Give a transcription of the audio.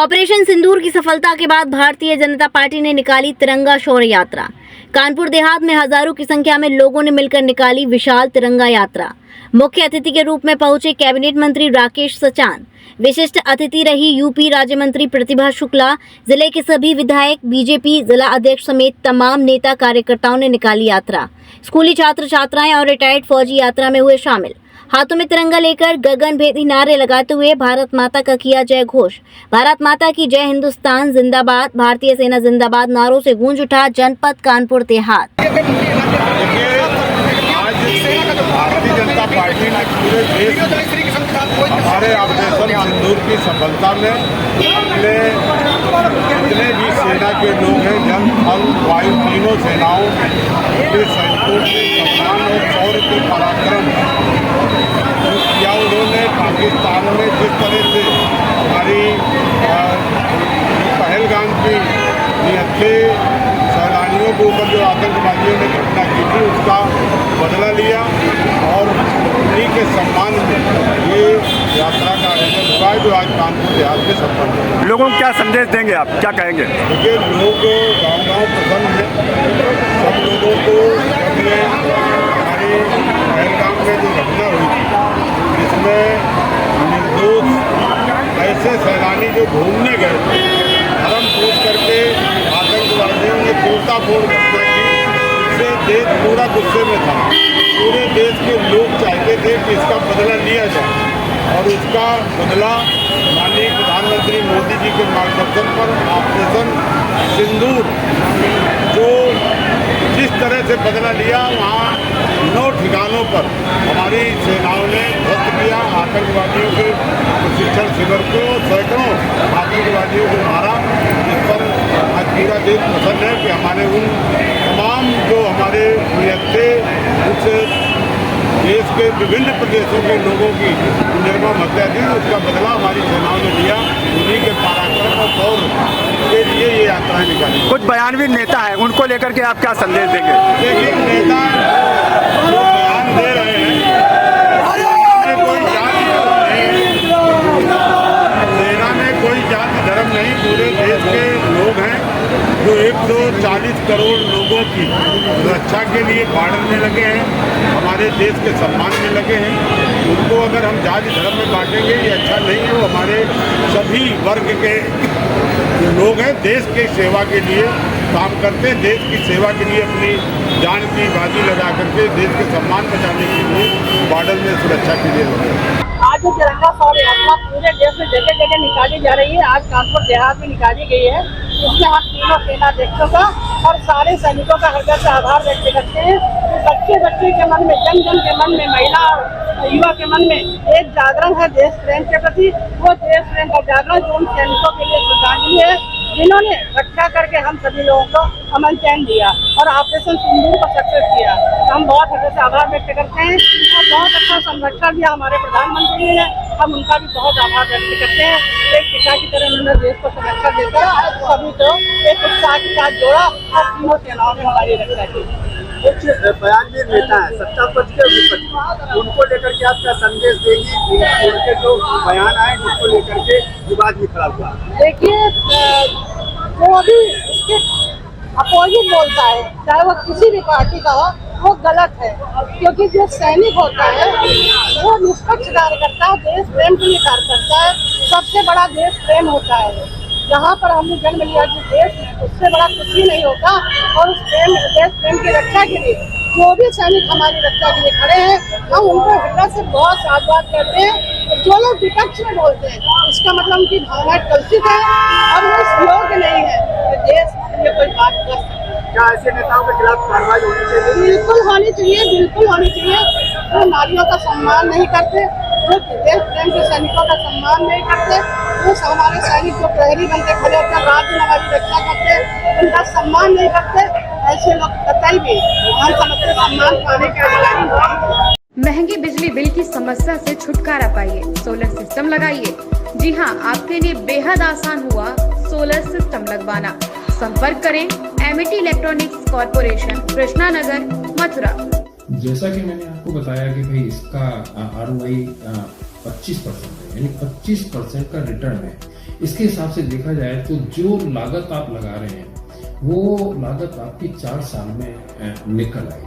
Operation सिंदूर की सफलता के बाद भारतीय जनता पार्टी ने निकाली तिरंगा शौर्य यात्रा। कानपुर देहात में हजारों की संख्या में लोगों ने मिलकर निकाली विशाल तिरंगा यात्रा। मुख्य अतिथि के रूप में पहुंचे कैबिनेट मंत्री राकेश सचान। विशिष्ट अतिथि रही यूपी राज्य मंत्री प्रतिभा शुक्ला। जिले के सभी विधायक, बीजेपी जिला अध्यक्ष समेत तमाम नेता कार्यकर्ताओं ने निकाली यात्रा। स्कूली छात्र छात्राएं और रिटायर्ड फौजी यात्रा में हुए शामिल। हाथों में तिरंगा लेकर गगन भेदी नारे लगाते हुए भारत माता का किया जय घोष। भारत माता की जय, हिंदुस्तान जिंदाबाद, भारतीय सेना जिंदाबाद नारों से गूंज उठा जनपद कानपुर देहात। भारतीय जनता पार्टी ने पूरे देश हमारे ऑपरेशन सिंदूर की सफलता में अपने जितने भी सेना के लोग हैं, जल थल वायु तीनों सेनाओं के सैनिकों के सम्मान और शौर्य के पराक्रम किया। उन्होंने पाकिस्तान में जिस तरह से हमारी पहलगाम की अच्छे सैलानियों के ऊपर जो आतंकवादियों ने घटना की थी, उसका बदला लिया और उन्हीं के सम्मान में ये यात्रा का आयोजन हुआ है, जो आज कानपुर देहात में संपन्न है। लोगों को क्या संदेश देंगे आप, क्या कहेंगे? देखिए, लोग गाँव पसंद है। सब लोगों को अपने हमारे पहलगाम में जो घटना हुई थी, जिसमें निर्दोष ऐसे सैलानी जो घूमने गए थे, धर्म पूछ करके आतंकवादियों ने क्रूरतापूर्ण घटना की, इससे देश पूरा गुस्से में था। पूरे देश के लोग चाहते थे कि इसका बदला लिया जाए और उसका बदला माननीय प्रधानमंत्री मोदी जी के मार्गदर्शन पर ऑपरेशन सिंदूर जो जिस तरह से बदला लिया, वहाँ 9 ठिकानों पर हमारी सेनाओं ने ध्वस्त किया आतंकवादियों के प्रशिक्षण शिविर को। सैकड़ों आतंकवादियों को मारा। इस पर आज पूरा देश प्रसन्न है कि हमारे उन तमाम जो हमारे नियत उस देश के विभिन्न प्रदेशों के लोगों की निर्मम हत्या थी, उसका बदला हमारी सेनाओं ने लिया। उन्हीं के पराक्रम और शौर्य के लिए ये यात्राएं निकाली। कुछ बयानवीर नेता हैं, उनको लेकर के आप क्या संदेश देंगे? देखिए, नेता जो बयान दे रहे हैं, कोई जाति धर्म नहीं, सेना में कोई जाति धर्म नहीं, पूरे देश के लोग हैं जो 140 करोड़ लोगों की रक्षा के लिए बांटने लगे हैं, हमारे देश के सम्मान में लगे हैं। उनको अगर हम जाति धर्म में बांटेंगे, ये अच्छा नहीं है। वो हमारे सभी वर्ग के लोग हैं, देश की सेवा के लिए काम करते हैं, देश की सेवा के लिए अपनी जान की बाजी लगा करके देश के सम्मान बचाने के लिए बॉर्डर में सुरक्षा के लिए लगे। आज जो तिरंगा शौर्य यात्रा पूरे देश में जगह जगह निकाली जा रही है, आज कानपुर देहात में निकाली गई है। इसमें हम तीनों सेनाध्यक्षों का और सारे सैनिकों का हृदय से आभार व्यक्त करते हैं। बच्चे बच्चे के मन में, जन जन के मन में, महिला और युवा के मन में एक जागरण है देश प्रेम के प्रति। वो देश प्रेम का जागरण जो उन सैनिकों के लिए श्रद्धांजलि है, जिन्होंने रक्षा करके हम सभी लोगों को अमन चैन दिया और ऑपरेशन सिंदूर को सक्सेस किया। तो हम बहुत हृदय से आभार व्यक्त करते हैं और बहुत अच्छा संरक्षण दिया हमारे प्रधानमंत्री ने। हम उनका भी बहुत आभार व्यक्त करते हैं। एक पिता की तरह उन्होंने देश को संरक्षण देकर सभी को एक उत्साह के साथ जोड़ा और तीनों सेनाओं ने हमारी रक्षा की। कुछ बयानवीर नेता है, सत्ता पक्ष के विपक्ष, उनको लेकर के आप क्या संदेश देंगी? उनके जो बयान आए उसको लेकर के विवाद भी खड़ा हुआ। देखिए, जो अभी इसके अपोजिट बोलता है, चाहे वो किसी भी पार्टी का हो, वो गलत है। क्योंकि जो सैनिक होता है वो निष्पक्ष कार्य करता है, देश प्रेम के लिए कार्य करता है। सबसे बड़ा देश प्रेम होता है। जहाँ पर हमने जन्म लिया जिस देश में, उससे बड़ा कुछ भी नहीं होता। और उस देश प्रेम की रक्षा के लिए जो भी सैनिक हमारी रक्षा के लिए खड़े हैं, हम उनको हृदय से बहुत साधुवाद करते हैं। जो लोग विपक्ष में बोलते हैं, इसका मतलब उनकी भावनाएं कलुषित है और वो इस योग्य नहीं है कि देश के लिए कोई बात कर सके। क्या ऐसे नेताओं के खिलाफ कार्रवाई होनी चाहिए? बिल्कुल होनी चाहिए, बिल्कुल होनी चाहिए। जो नारियों का सम्मान नहीं करते, जो देश प्रेम के सैनिकों का सम्मान नहीं करते, वो हमारे सैनिक जो प्रहरी बनते खड़े होकर रात दिन हमारी रक्षा करते, उनका सम्मान नहीं करते, ऐसे लोग कतई भी हम समझते सम्मान पाने के अधिकारी नहीं। महंगी बिजली बिल की समस्या से छुटकारा पाइए, सोलर सिस्टम लगाइए। जी हां, आपके लिए बेहद आसान हुआ सोलर सिस्टम लगवाना। संपर्क करें Amity electronics corporation, Krishna Nagar, Mathura. जैसा कि मैंने आपको बताया कि भाई इसका ROI 25% है, यानी 25% का रिटर्न है। इसके हिसाब से देखा जाए तो जो लागत आप लगा रहे हैं वो लागत आपकी 4 साल में निकल आएगी।